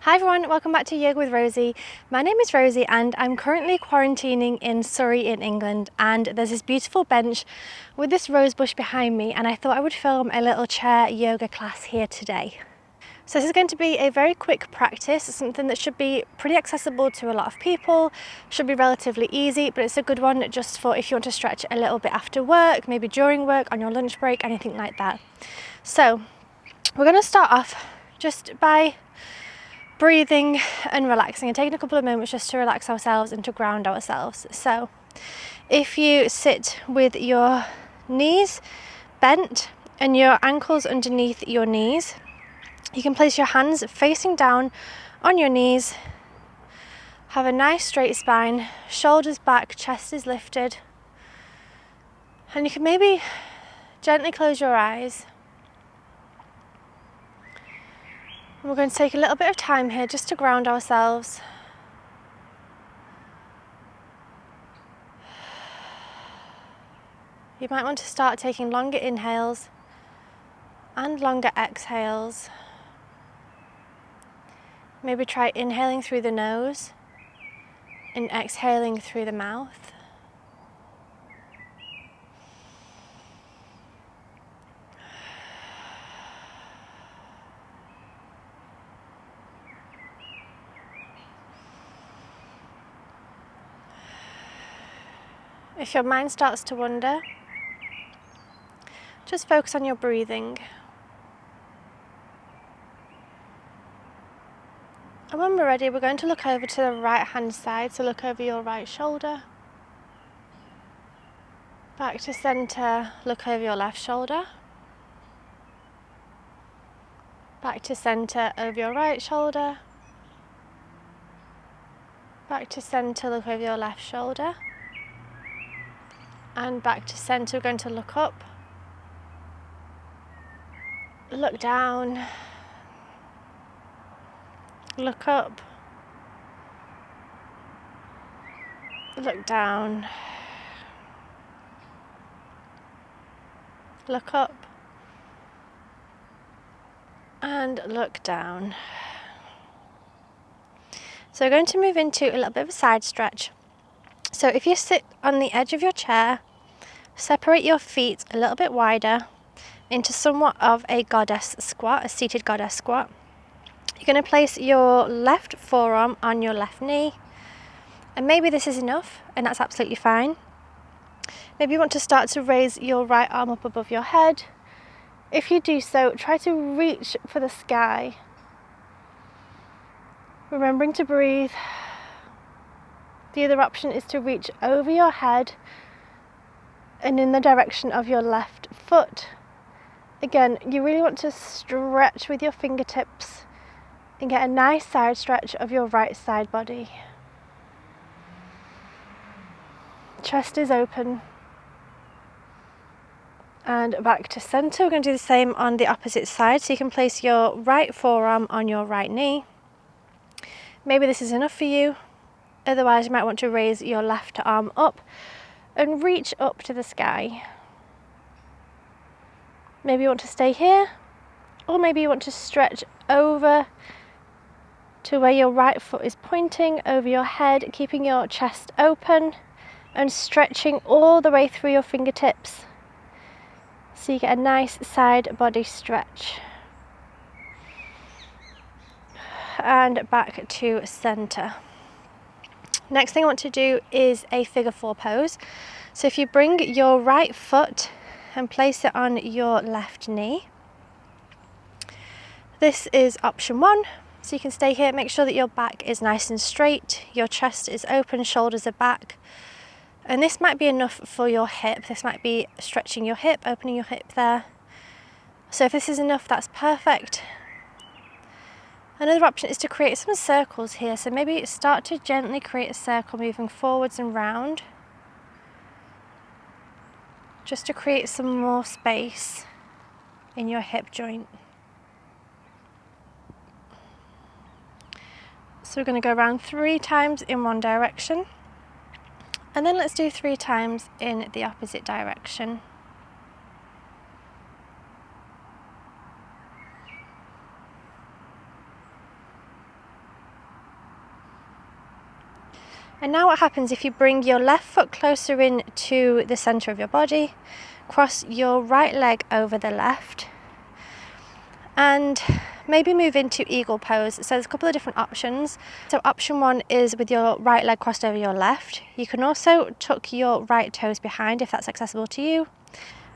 Hi everyone, welcome back to Yoga with Rosie. My name is Rosie and I'm currently quarantining in Surrey in England, and there's this beautiful bench with this rose bush behind me, and I thought I would film a little chair yoga class here today. So this is going to be a very quick practice, something that should be pretty accessible to a lot of people, should be relatively easy, but it's a good one just for if you want to stretch a little bit after work, maybe during work, on your lunch break, anything like that. So we're going to start off just by breathing and relaxing and taking a couple of moments just to relax ourselves and to ground ourselves. So if you sit with your knees bent and your ankles underneath your knees, you can place your hands facing down on your knees, have a nice straight spine, shoulders back, chest is lifted, and you can maybe gently close your eyes. We're going to take a little bit of time here just to ground ourselves. You might want to start taking longer inhales and longer exhales. Maybe try inhaling through the nose and exhaling through the mouth. If your mind starts to wander, just focus on your breathing. And when we're ready, we're going to look over to the right hand side, so look over your right shoulder. Back to centre, look over your left shoulder. Back to centre, over your right shoulder. Back to centre, look over your left shoulder. And back to centre, we're going to look up, look down, look up, look down, look up, and look down. So we're going to move into a little bit of a side stretch. So if you sit on the edge of your chair, separate your feet a little bit wider into somewhat of a goddess squat, a seated goddess squat. You're going to place your left forearm on your left knee, and maybe this is enough, and that's absolutely fine. Maybe you want to start to raise your right arm up above your head. If you do so, try to reach for the sky, remembering to breathe. The other option is to reach over your head and in the direction of your left foot. Again, you really want to stretch with your fingertips and get a nice side stretch of your right side body. Chest is open. And back to centre. We're going to do the same on the opposite side. So you can place your right forearm on your right knee. Maybe this is enough for you. Otherwise, you might want to raise your left arm up and reach up to the sky. Maybe you want to stay here, or maybe you want to stretch over to where your right foot is pointing over your head, keeping your chest open and stretching all the way through your fingertips. So you get a nice side body stretch. And back to centre. Next thing I want to do is a figure 4 pose. So if you bring your right foot and place it on your left knee. This is option 1. So you can stay here, make sure that your back is nice and straight, your chest is open, shoulders are back. And this might be enough for your hip. This might be stretching your hip, opening your hip there. So if this is enough, that's perfect. Another option is to create some circles here. So maybe start to gently create a circle moving forwards and round, just to create some more space in your hip joint. So we're going to go around 3 times in one direction, and then let's do 3 times in the opposite direction. And now what happens if you bring your left foot closer in to the center of your body, cross your right leg over the left, and maybe move into eagle pose. So there's a couple of different options. So option one is with your right leg crossed over your left. You can also tuck your right toes behind if that's accessible to you.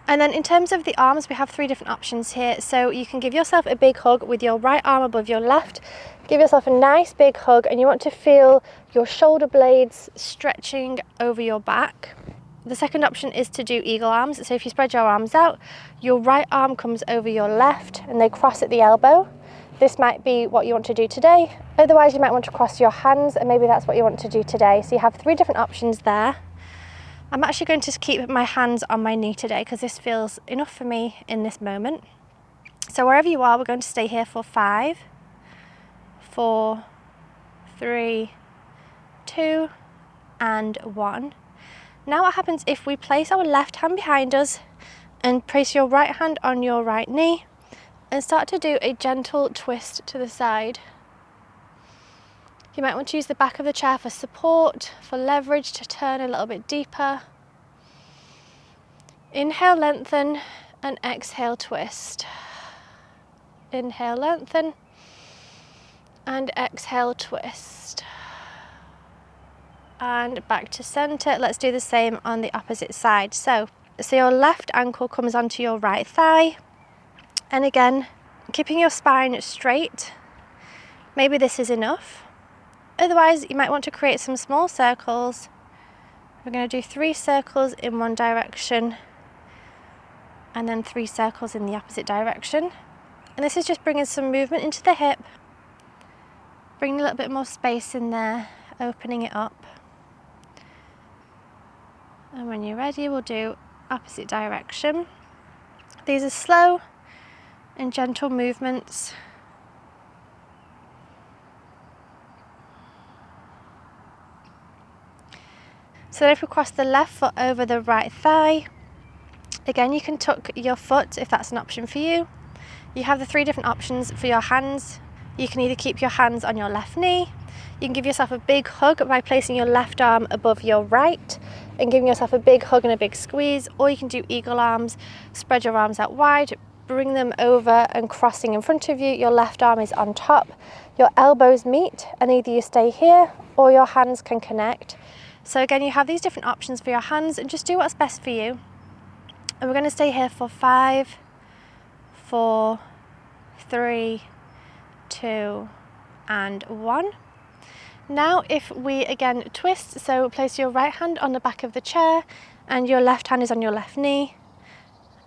And then in terms of the arms, we have three different options here. So you can give yourself a big hug with your right arm above your left. Give yourself a nice big hug, and you want to feel your shoulder blades stretching over your back. The second option is to do eagle arms. So if you spread your arms out, your right arm comes over your left and they cross at the elbow. This might be what you want to do today. Otherwise, you might want to cross your hands, and maybe that's what you want to do today. So you have three different options there. I'm actually going to keep my hands on my knee today because this feels enough for me in this moment. So wherever you are, we're going to stay here for 5, 4, 3, 2, and 1. Now what happens if we place our left hand behind us and place your right hand on your right knee and start to do a gentle twist to the side. You might want to use the back of the chair for support, for leverage to turn a little bit deeper. Inhale, lengthen, and exhale, twist. Inhale, lengthen, and exhale, twist. And back to center. Let's do the same on the opposite side. So your left ankle comes onto your right thigh. And again, keeping your spine straight. Maybe this is enough. Otherwise, you might want to create some small circles. We're going to do 3 circles in one direction and then 3 circles in the opposite direction. And this is just bringing some movement into the hip, bringing a little bit more space in there, opening it up. And when you're ready, we'll do opposite direction. These are slow and gentle movements. So then if we cross the left foot over the right thigh, again you can tuck your foot if that's an option for you. You have the 3 different options for your hands. You can either keep your hands on your left knee, you can give yourself a big hug by placing your left arm above your right and giving yourself a big hug and a big squeeze, or you can do eagle arms, spread your arms out wide, bring them over and crossing in front of you, your left arm is on top, your elbows meet, and either you stay here or your hands can connect. So again, you have these different options for your hands, and just do what's best for you. And we're going to stay here for 5, 4, 3, 2, and 1. Now if we again twist, so place your right hand on the back of the chair and your left hand is on your left knee,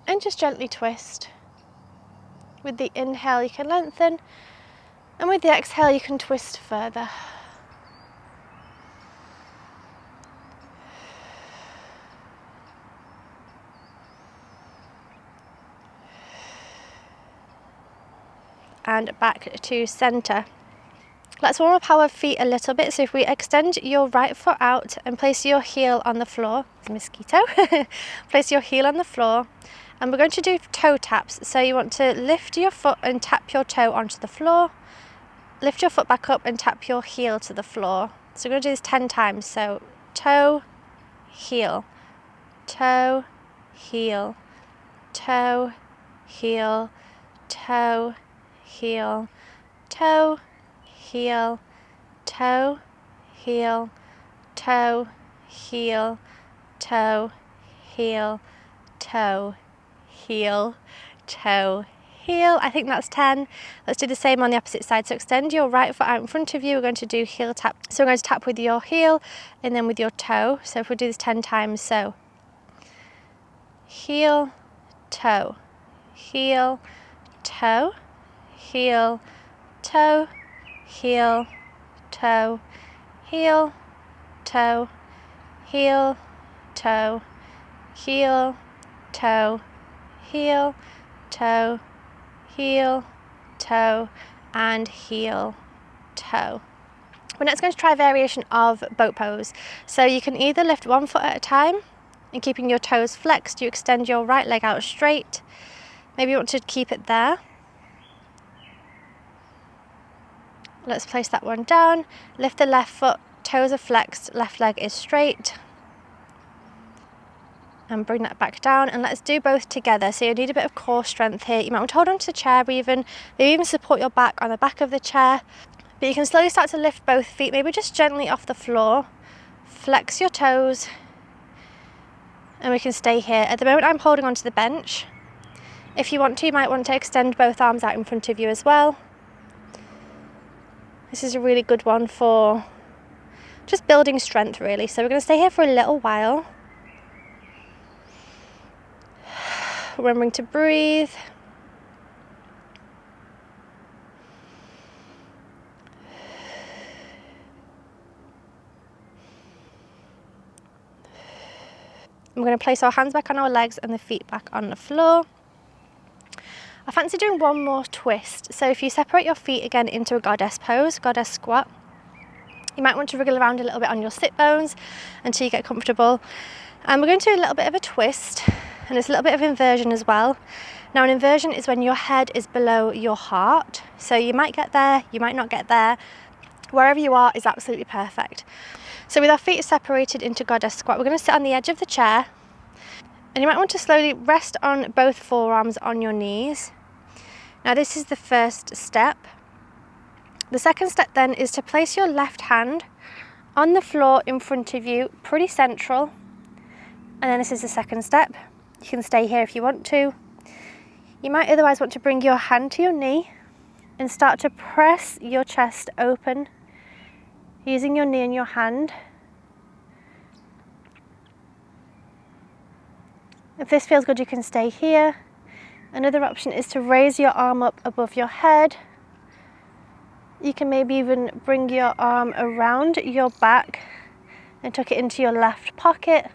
and just gently twist. With the inhale you can lengthen, and with the exhale you can twist further. And back to center. Let's warm up our feet a little bit. So if we extend your right foot out and place your heel on the floor, it's a mosquito, place your heel on the floor, and we're going to do toe taps. So you want to lift your foot and tap your toe onto the floor, lift your foot back up and tap your heel to the floor. So we're going to do this 10 times. So toe, heel, toe, heel, toe, heel, toe, heel, toe, heel, toe, heel, toe, heel, toe, heel, toe, heel, toe, heel. I think that's 10. Let's do the same on the opposite side. So extend your right foot out in front of you. We're going to do heel tap. So we're going to tap with your heel and then with your toe. So if we do this 10 times, so heel, toe, heel, toe, heel, toe, heel, toe, heel, toe, heel, toe, heel, toe, heel, toe, heel, toe, and heel, toe. We're next going to try a variation of boat pose. So you can either lift one foot at a time and keeping your toes flexed, you extend your right leg out straight. Maybe you want to keep it there. Let's place that one down, lift the left foot toes are flexed, left leg is straight. And bring that back down, and let's do both together. So you need a bit of core strength here. You might want to hold on to the chair, maybe even support your back on the back of the chair. But you can slowly start to lift both feet, maybe just gently off the floor. Flex your toes, and we can stay here. At the moment I'm holding onto the bench. If you want to, you might want to extend both arms out in front of you as well. This is a really good one for just building strength, really. So we're going to stay here for a little while. Remembering to breathe. I'm going to place our hands back on our legs and the feet back on the floor. I fancy doing one more twist. So if you separate your feet again into a goddess pose, goddess squat, you might want to wriggle around a little bit on your sit bones until you get comfortable. And we're going to do a little bit of a twist, and it's a little bit of inversion as well. Now an inversion is when your head is below your heart. So you might get there, you might not get there. Wherever you are is absolutely perfect. So with our feet separated into goddess squat, we're going to sit on the edge of the chair, and you might want to slowly rest on both forearms on your knees. Now this is the first step. The second step then is to place your left hand on the floor in front of you, pretty central. And then this is the second step. You can stay here if you want to. You might otherwise want to bring your hand to your knee and start to press your chest open using your knee and your hand. If this feels good, you can stay here. Another option is to raise your arm up above your head. You can maybe even bring your arm around your back and tuck it into your left pocket.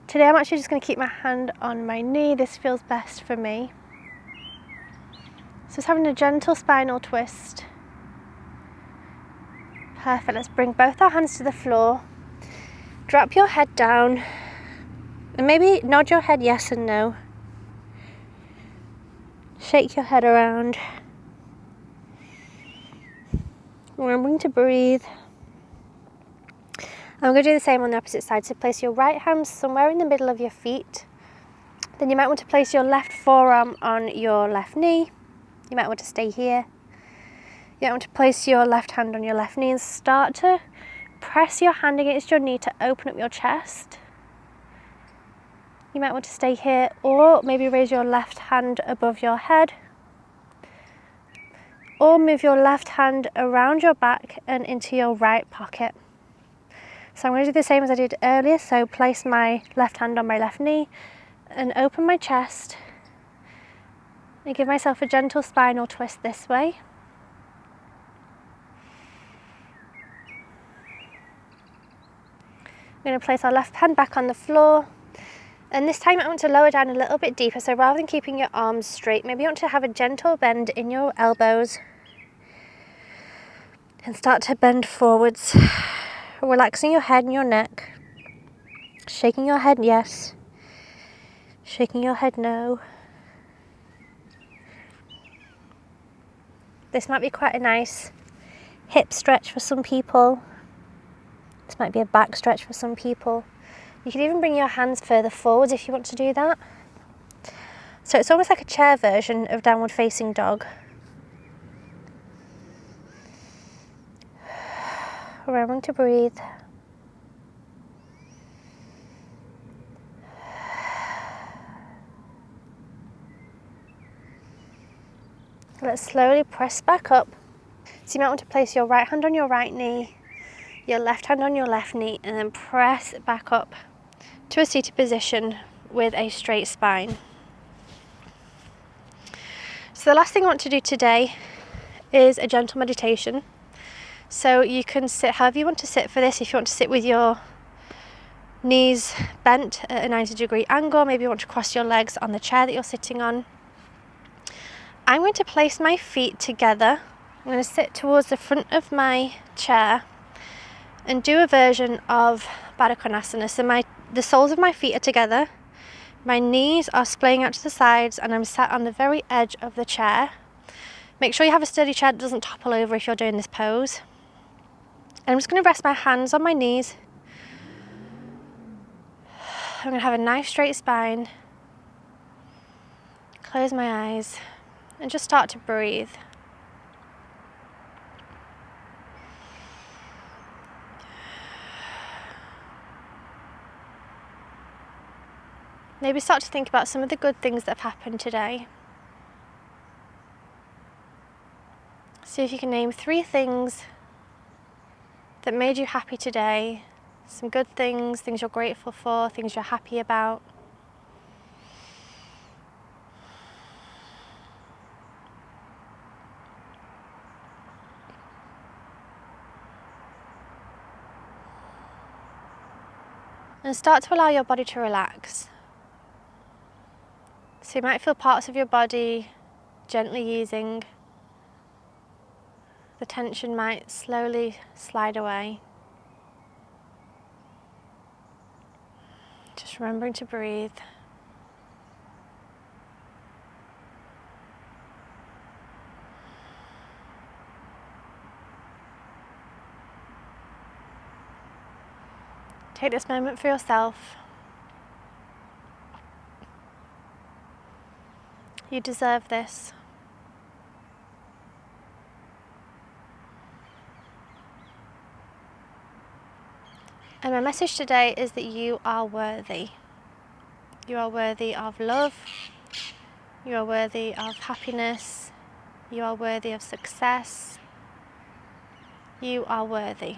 Today I'm actually just going to keep my hand on my knee. This feels best for me. So just having a gentle spinal twist. Perfect. Let's bring both our hands to the floor. Drop your head down and maybe nod your head yes and no. Shake your head around. Remembering to breathe. I'm going to do the same on the opposite side. So place your right hand somewhere in the middle of your feet. Then you might want to place your left forearm on your left knee. You might want to stay here. You might want to place your left hand on your left knee and start to press your hand against your knee to open up your chest. You might want to stay here, or maybe raise your left hand above your head. Or move your left hand around your back and into your right pocket. So I'm going to do the same as I did earlier. So place my left hand on my left knee and open my chest. And give myself a gentle spinal twist this way. I'm going to place our left hand back on the floor. And this time I want to lower down a little bit deeper. So rather than keeping your arms straight, maybe you want to have a gentle bend in your elbows. And start to bend forwards. Relaxing your head and your neck. Shaking your head yes. Shaking your head no. This might be quite a nice hip stretch for some people. This might be a back stretch for some people. You can even bring your hands further forwards if you want to do that. So it's almost like a chair version of downward facing dog. Remembering to breathe. Let's slowly press back up. So you might want to place your right hand on your right knee, your left hand on your left knee, and then press back up to a seated position with a straight spine. So the last thing I want to do today is a gentle meditation. So you can sit however you want to sit for this. If you want to sit with your knees bent at a 90-degree angle, maybe you want to cross your legs on the chair that you're sitting on. I'm going to place my feet together. I'm going to sit towards the front of my chair and do a version of Baddha Konasana. So the soles of my feet are together, my knees are splaying out to the sides, and I'm sat on the very edge of the chair. Make sure you have a sturdy chair that doesn't topple over if you're doing this pose. And I'm just going to rest my hands on my knees. I'm going to have a nice straight spine. Close my eyes and just start to breathe. Maybe start to think about some of the good things that have happened today. See if you can name 3 things that made you happy today. Some good things, things you're grateful for, things you're happy about. And start to allow your body to relax. So you might feel parts of your body gently easing. The tension might slowly slide away. Just remembering to breathe. Take this moment for yourself. You deserve this. And my message today is that you are worthy. You are worthy of love. You are worthy of happiness. You are worthy of success. You are worthy.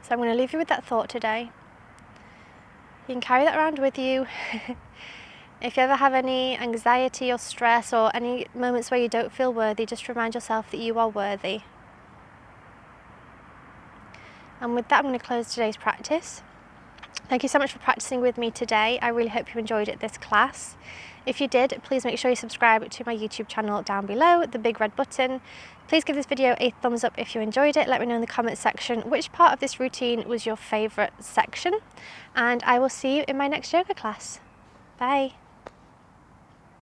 So I'm going to leave you with that thought today. You can carry that around with you. If you ever have any anxiety or stress or any moments where you don't feel worthy, just remind yourself that you are worthy. And with that, I'm going to close today's practice. Thank you so much for practicing with me today. I really hope you enjoyed this class. If you did, please make sure you subscribe to my YouTube channel down below, the big red button. Please give this video a thumbs up if you enjoyed it. Let me know in the comments section which part of this routine was your favourite section. And I will see you in my next yoga class. Bye.